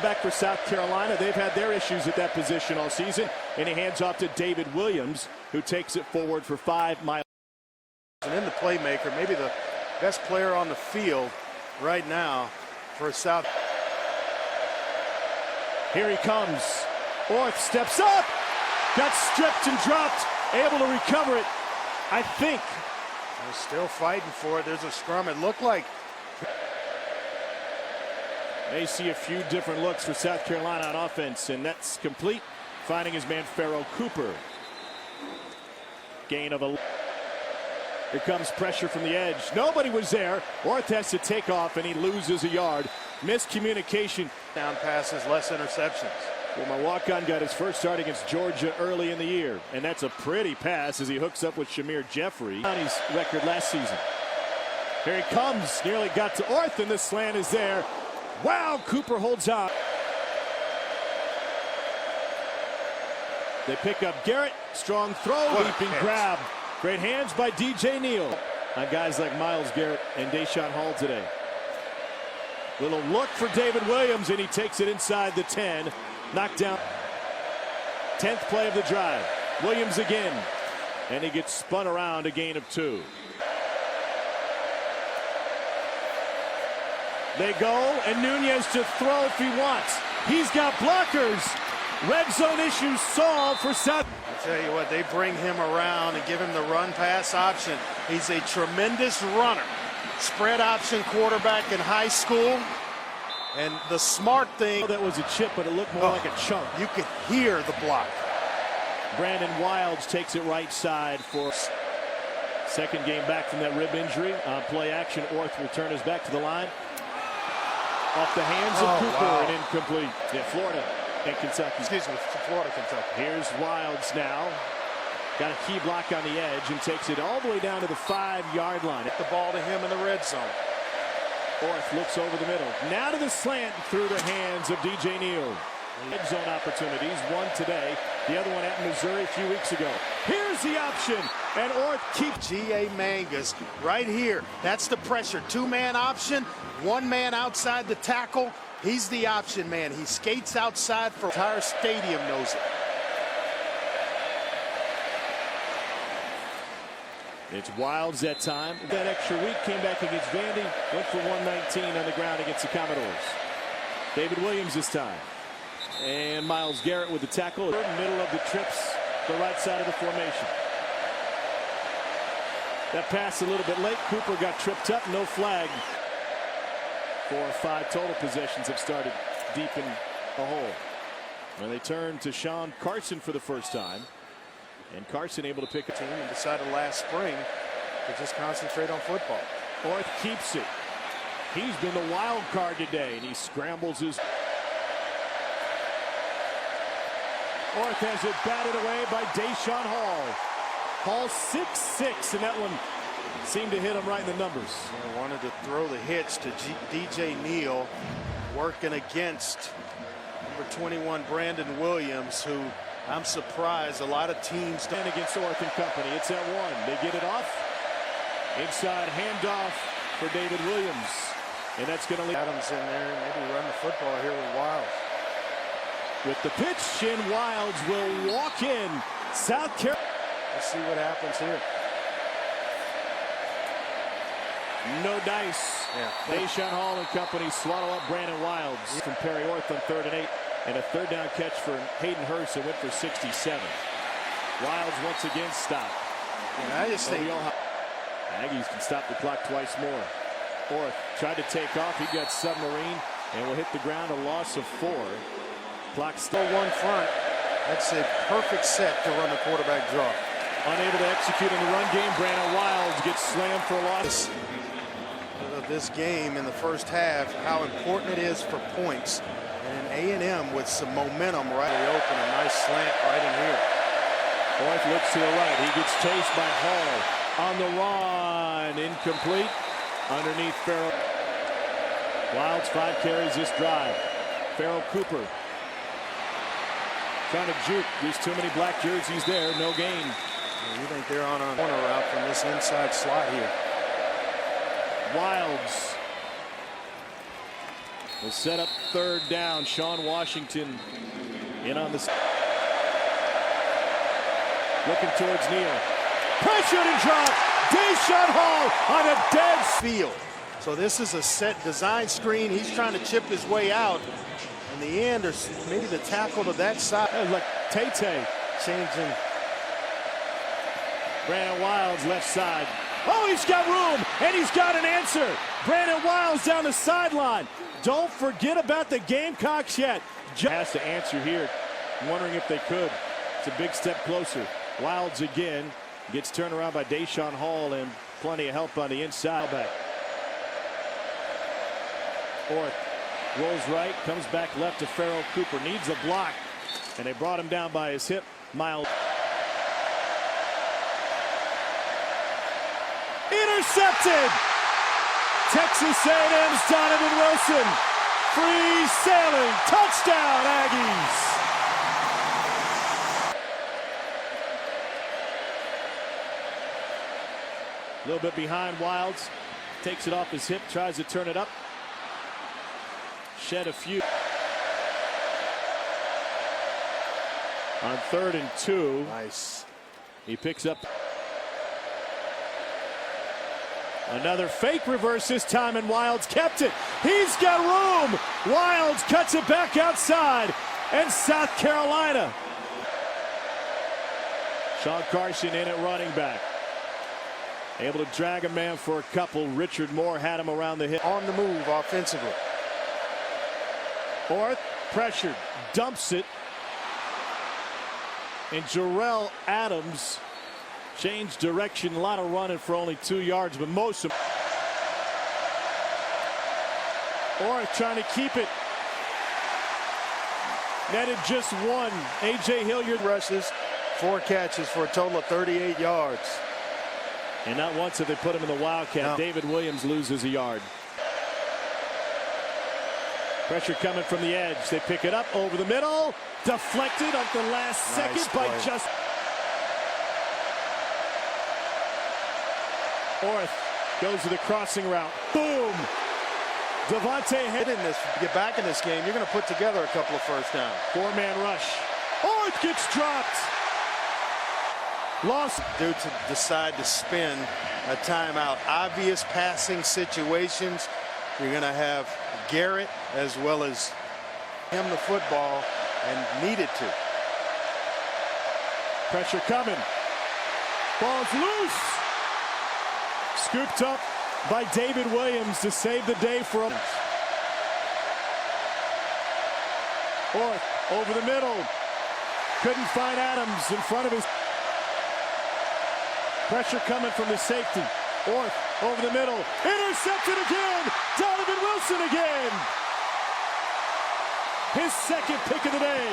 Fullback for South Carolina. They've had their issues at that position all season. And he hands off to David Williams, who takes it forward for 5 miles. And in the playmaker, maybe the best player on the field right now for South. Here he comes. Orth steps up. Got stripped and dropped. Able to recover it, I think. They're still fighting for it. There's a scrum. It looked like. They see a few different looks for South Carolina on offense, and that's complete. Finding his man Farrell Cooper. Gain of a. Here comes pressure from the edge. Nobody was there. Orth has to take off, and he loses a yard. Miscommunication. Down passes, less interceptions. Well, my walk-on got his first start against Georgia early in the year, and that's a pretty pass as he hooks up with Shamir Jeffrey on his record last season. Here he comes, nearly got to Orth, and the slant is there. Wow, Cooper holds on. They pick up Garrett, strong throw, leaping grab. Great hands by DJ Neal on guys like Myles Garrett and Daeshon Hall today. Little look for David Williams, and he takes it inside the 10. Knocked down. 10th play of the drive. Williams again. And he gets spun around, a gain of 2. They go, and Nunez to throw if he wants. He's got blockers. Red zone issues solved for South. I tell you what, they bring him around and give him the run pass option. He's a tremendous runner. Spread option quarterback in high school. And the smart thing. That was a chip, but it looked more like a chunk. You could hear the block. Brandon Wilds takes it right side for second game back from that rib injury. On play action, Orth will turn his back to the line. Off the hands of Cooper and incomplete. Yeah, Florida and Kentucky. Excuse me, Florida, Kentucky. Here's Wilds now. Got a key block on the edge and takes it all the way down to the 5-yard line. Get the ball to him in the red zone. Orth looks over the middle. Now to the slant through the hands of DJ Neal. Red zone opportunities. One today. The other one at Missouri a few weeks ago. Here's the option. And Orth keeps. G.A. Mangas right here. That's the pressure. 2-man option. 1 man outside the tackle. He's the option man. He skates outside for entire stadium knows it. It's Wilds that time. That extra week came back against Vandy. Went for 119 on the ground against the Commodores. David Williams this time. And Myles Garrett with the tackle. Middle of the trips, the right side of the formation. That pass a little bit late. Cooper got tripped up. No flag. 4 or 5 total possessions have started deep in a hole. When they turn to Sean Carson for the first time. And Carson able to pick a team and decided last spring to just concentrate on football. Orth keeps it. He's been the wild card today, and he scrambles his. Orth has it batted away by Daeshon Hall. Hall 6'6", and that one seemed to hit him right in the numbers. I wanted to throw the hits to DJ Neal, working against number 21 Brandon Williams, who I'm surprised a lot of teams stand against Orth and company. It's at 1. They get it off. Inside handoff for David Williams. And that's going to leave Adams in there. Maybe run the football here with Wilds. With the pitch, and Wilds will walk in. South Carolina. Let's see what happens here. No dice. Yeah. Daeshon Hall and company swallow up Brandon Wilds from Perry Orth on 3rd and 8. And a 3rd down catch for Hayden Hurst, who went for 67. Wilds once again stopped. And I just think Aggies can stop the clock twice more. Orth tried to take off. He got submarine and will hit the ground, a loss of 4. Clock still 1 front. That's a perfect set to run the quarterback draw. Unable to execute in the run game. Brandon Wilds gets slammed for a loss. Of this game in the first half, how important it is for points. And A&M with some momentum right open. A nice slant right in here. Orth looks to the right. He gets chased by Hall. On the run. Incomplete. Underneath Farrell. Wilds 5 carries this drive. Farrell Cooper trying to juke. There's too many black jerseys there. No gain. You think they're on a corner route from this inside slot here. Wilds will set up third down. Sean Washington in on the looking towards Neal. Pressured and dropped. Daeshon Hall on a dead field. So this is a set design screen. He's trying to chip his way out. In the end, or maybe the tackle to that side. Like Tay Changing. Brandon Wilds left side. Oh, he's got room, and he's got an answer. Brandon Wilds down the sideline. Don't forget about the Gamecocks yet. Has to answer here. Wondering if they could. It's a big step closer. Wilds again. Gets turned around by Daeshon Hall, and plenty of help on the inside. Back. Orth rolls right, comes back left to Farrell Cooper. Needs a block, and they brought him down by his hip. Miles. Intercepted! Texas A&M's Donovan Wilson. Free sailing. Touchdown, Aggies. A little bit behind Wilds. Takes it off his hip, tries to turn it up. Shed a few. On 3rd and 2. Nice. He picks up another fake reverse this time, and Wilds kept it. He's got room. Wilds cuts it back outside, and South Carolina. Sean Carson in at running back. Able to drag a man for a couple. Richard Moore had him around the hip. On the move offensively. Orth pressured, dumps it. And Jarrell Adams changed direction. A lot of running for only 2 yards, but most of Orth trying to keep it. Netted just one. A.J. Hilliard rushes, 4 catches for a total of 38 yards. And not once have they put him in the Wildcat. No. David Williams loses a yard. Pressure coming from the edge. They pick it up over the middle. Deflected at the last second by just. Orth goes to the crossing route. Boom. Devontae Hit in this, get back in this game. You're going to put together a couple of first downs. 4-man rush. Orth gets dropped. Lost. Due to decide to spin a timeout. Obvious passing situations. You're going to have Garrett as well as him the football and needed to. Pressure coming. Ball's loose. Scooped up by David Williams to save the day for him. Orth over the middle. Couldn't find Adams in front of his. Pressure coming from the safety. Orth over the middle. Intercepted again. Donovan Wilson again. His second pick of the day.